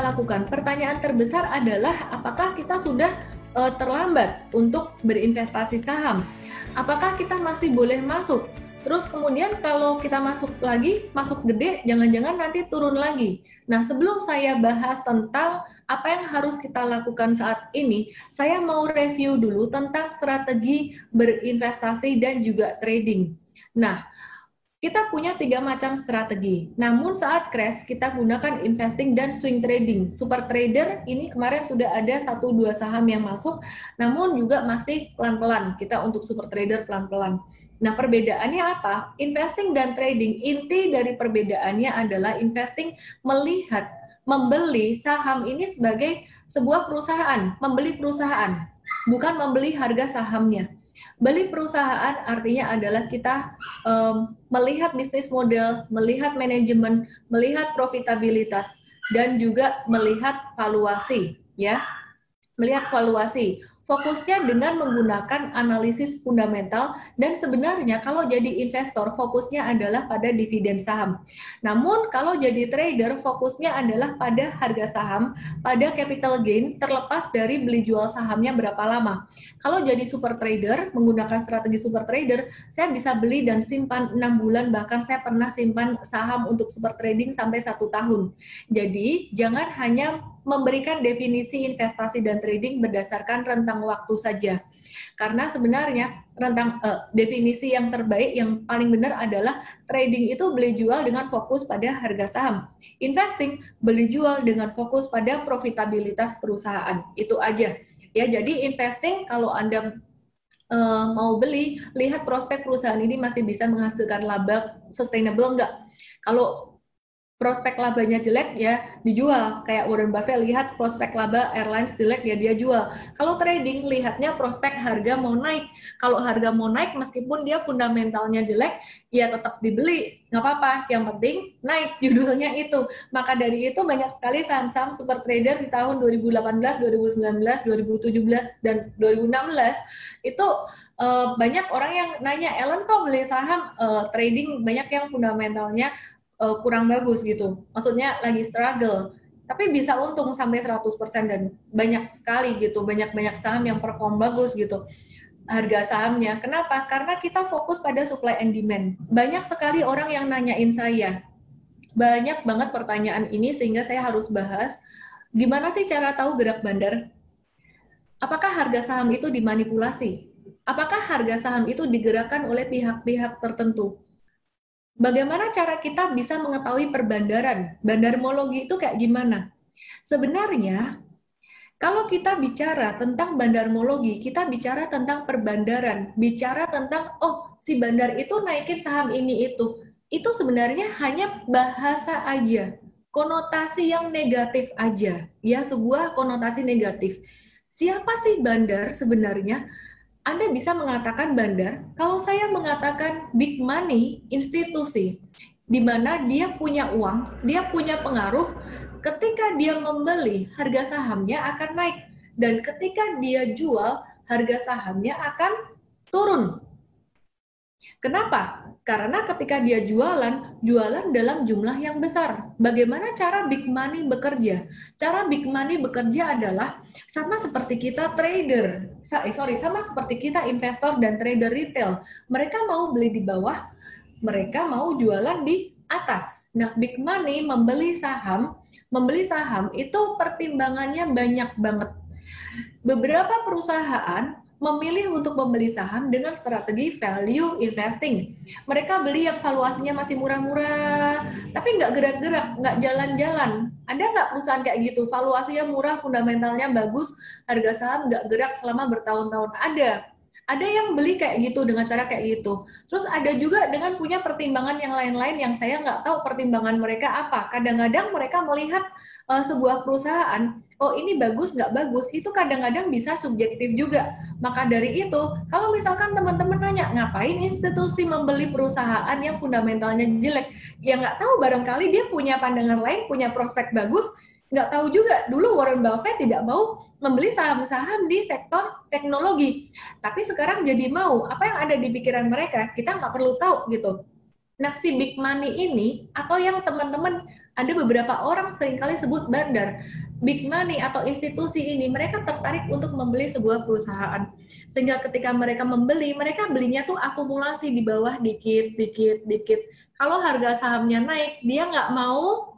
lakukan? Pertanyaan terbesar adalah apakah kita sudah terlambat untuk berinvestasi saham? Apakah kita masih boleh masuk? Terus kemudian kalau kita masuk lagi, masuk gede, jangan-jangan nanti turun lagi. Nah, sebelum saya bahas tentang apa yang harus kita lakukan saat ini, saya mau review dulu tentang strategi berinvestasi dan juga trading. Nah, kita punya 3 macam strategi. Namun saat crash, kita gunakan investing dan swing trading. Super trader ini kemarin sudah ada 1-2 saham yang masuk, namun juga masih pelan-pelan. Kita untuk super trader pelan-pelan. Nah, perbedaannya apa? Investing dan trading, inti dari perbedaannya adalah investing melihat, membeli saham ini sebagai sebuah perusahaan, membeli perusahaan, bukan membeli harga sahamnya. Beli perusahaan artinya adalah kita melihat bisnis model, melihat manajemen, melihat profitabilitas, dan juga melihat valuasi, ya. Melihat valuasi. Fokusnya dengan menggunakan analisis fundamental dan sebenarnya kalau jadi investor fokusnya adalah pada dividen saham. Namun kalau jadi trader fokusnya adalah pada harga saham, pada capital gain terlepas dari beli jual sahamnya berapa lama. Kalau jadi super trader menggunakan strategi super trader, saya bisa beli dan simpan 6 bulan, bahkan saya pernah simpan saham untuk super trading sampai 1 tahun. Jadi jangan hanya memberikan definisi investasi dan trading berdasarkan rentang waktu saja. Karena sebenarnya definisi yang terbaik, yang paling benar adalah trading itu beli jual dengan fokus pada harga saham. Investing beli jual dengan fokus pada profitabilitas perusahaan. Itu aja. Ya, jadi investing kalau Anda mau beli, lihat prospek perusahaan ini masih bisa menghasilkan laba sustainable enggak. Kalau prospek labanya jelek ya dijual, kayak Warren Buffett lihat prospek laba airlines jelek ya dia jual. Kalau trading lihatnya prospek harga mau naik, kalau harga mau naik meskipun dia fundamentalnya jelek ya tetap dibeli, nggak apa-apa, yang penting naik, judulnya itu. Maka dari itu banyak sekali saham-saham super trader di tahun 2018, 2019, 2017 dan 2016 itu banyak orang yang nanya, Ellen kok beli saham trading banyak yang fundamentalnya kurang bagus gitu, maksudnya lagi struggle, tapi bisa untung sampai 100% dan banyak sekali gitu, banyak saham yang perform bagus gitu harga sahamnya. Kenapa? Karena kita fokus pada supply and demand. Banyak sekali orang yang nanyain saya, banyak banget pertanyaan ini sehingga saya harus bahas gimana sih cara tahu gerak bandar. Apakah harga saham itu dimanipulasi? Apakah harga saham itu digerakkan oleh pihak-pihak tertentu? Bagaimana cara kita bisa mengetahui perbandaran? Bandarmologi itu kayak gimana? Sebenarnya, kalau kita bicara tentang bandarmologi, kita bicara tentang perbandaran, bicara tentang, oh, si bandar itu naikin saham ini itu. Itu sebenarnya hanya bahasa aja, konotasi yang negatif aja, ya, sebuah konotasi negatif. Siapa sih bandar sebenarnya? Anda bisa mengatakan bandar, kalau saya mengatakan big money, institusi, di mana dia punya uang, dia punya pengaruh, ketika dia membeli, harga sahamnya akan naik. Dan ketika dia jual, harga sahamnya akan turun. Kenapa? Karena ketika dia jualan dalam jumlah yang besar. Bagaimana cara big money bekerja? Cara big money bekerja adalah sama seperti kita trader. Sama seperti kita investor dan trader retail. Mereka mau beli di bawah, mereka mau jualan di atas. Nah, big money membeli saham itu pertimbangannya banyak banget. Beberapa perusahaan memilih untuk membeli saham dengan strategi value investing. Mereka beli yang valuasinya masih murah-murah, tapi nggak gerak-gerak, nggak jalan-jalan. Ada nggak perusahaan kayak gitu? Valuasinya murah, fundamentalnya bagus, harga saham nggak gerak selama bertahun-tahun. Ada yang beli kayak gitu dengan cara kayak gitu. Terus ada juga dengan punya pertimbangan yang lain-lain yang saya nggak tahu pertimbangan mereka apa. Kadang-kadang mereka melihat sebuah perusahaan, oh ini bagus nggak bagus, itu kadang-kadang bisa subjektif juga. Maka dari itu, kalau misalkan teman-teman nanya, ngapain institusi membeli perusahaan yang fundamentalnya jelek? Ya nggak tahu, barangkali dia punya pandangan lain, punya prospek bagus, nggak tahu juga. Dulu Warren Buffett tidak mau membeli saham-saham di sektor teknologi, tapi sekarang jadi mau. Apa yang ada di pikiran mereka, kita nggak perlu tahu gitu. Nah, si big money ini, atau yang teman-teman ada beberapa orang seringkali sebut bandar, big money atau institusi ini, mereka tertarik untuk membeli sebuah perusahaan. Sehingga ketika mereka membeli, mereka belinya tuh akumulasi di bawah dikit, dikit, dikit. Kalau harga sahamnya naik, dia nggak mau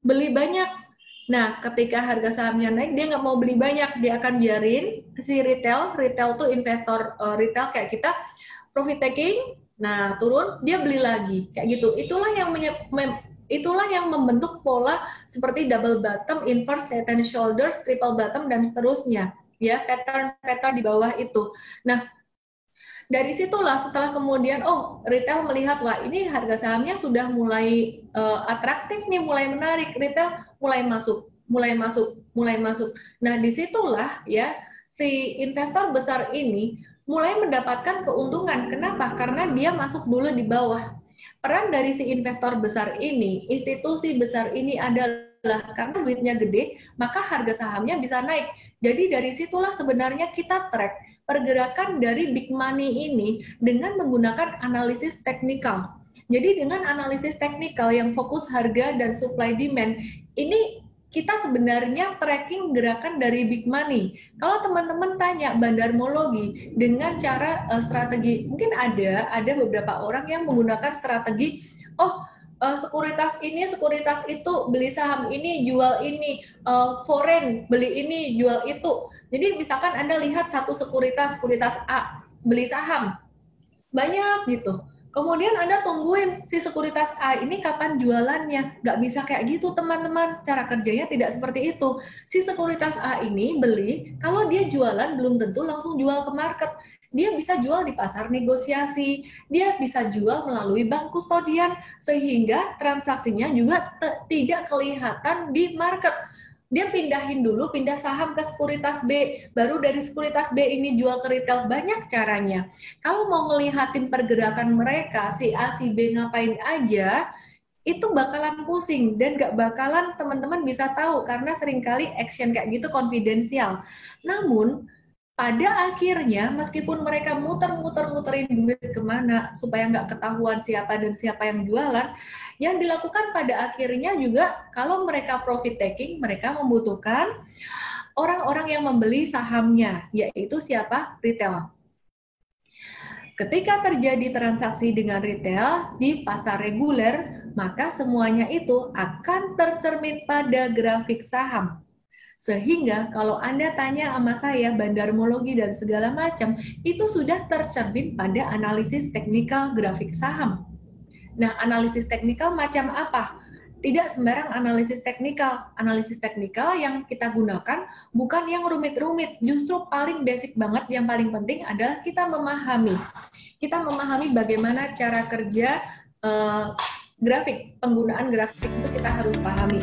beli banyak. Nah, ketika harga sahamnya naik, dia nggak mau beli banyak, dia akan biarin si retail tuh investor retail kayak kita, profit taking, nah turun, dia beli lagi, kayak gitu. Itulah yang membentuk pola seperti double bottom, inverse head and shoulders, triple bottom, dan seterusnya. Ya, pattern-pattern di bawah itu. Nah, dari situlah setelah kemudian retail melihat, wah ini harga sahamnya sudah mulai atraktif nih, mulai menarik, retail mulai masuk. Nah, disitulah ya si investor besar ini mulai mendapatkan keuntungan. Kenapa? Karena dia masuk dulu di bawah. Peran dari si investor besar ini, institusi besar ini adalah karena duitnya gede, maka harga sahamnya bisa naik. Jadi dari situlah sebenarnya kita track pergerakan dari big money ini dengan menggunakan analisis teknikal. Jadi dengan analisis teknikal yang fokus harga dan supply demand, ini kita sebenarnya tracking gerakan dari big money. Kalau teman-teman tanya bandarmologi dengan cara strategi, mungkin ada beberapa orang yang menggunakan strategi, sekuritas ini, sekuritas itu, beli saham ini, jual ini, foreign, beli ini, jual itu. Jadi misalkan Anda lihat satu sekuritas A, beli saham, banyak gitu. Kemudian Anda tungguin si sekuritas A ini kapan jualannya. Nggak bisa kayak gitu teman-teman. Cara kerjanya tidak seperti itu. Si sekuritas A ini beli, kalau dia jualan belum tentu langsung jual ke market. Dia bisa jual di pasar negosiasi, dia bisa jual melalui bank kustodian, sehingga transaksinya juga tidak kelihatan di market. Dia pindah saham ke sekuritas B, baru dari sekuritas B ini jual ke retail. Banyak caranya. Kalau mau ngelihatin pergerakan mereka, si A, si B ngapain aja, itu bakalan pusing dan gak bakalan teman-teman bisa tahu karena seringkali action kayak gitu konfidensial. Namun, pada akhirnya, meskipun mereka muterin duit kemana supaya nggak ketahuan siapa dan siapa yang jualan, yang dilakukan pada akhirnya juga kalau mereka profit taking, mereka membutuhkan orang-orang yang membeli sahamnya, yaitu siapa? Retail. Ketika terjadi transaksi dengan retail di pasar reguler, maka semuanya itu akan tercermin pada grafik saham. Sehingga kalau Anda tanya sama saya bandarmologi dan segala macam, itu sudah tercermin pada analisis teknikal grafik saham. Nah, analisis teknikal macam apa? Tidak sembarang analisis teknikal. Analisis teknikal yang kita gunakan bukan yang rumit-rumit, justru paling basic banget, yang paling penting adalah kita memahami. Kita memahami bagaimana cara kerja grafik, penggunaan grafik itu kita harus pahami.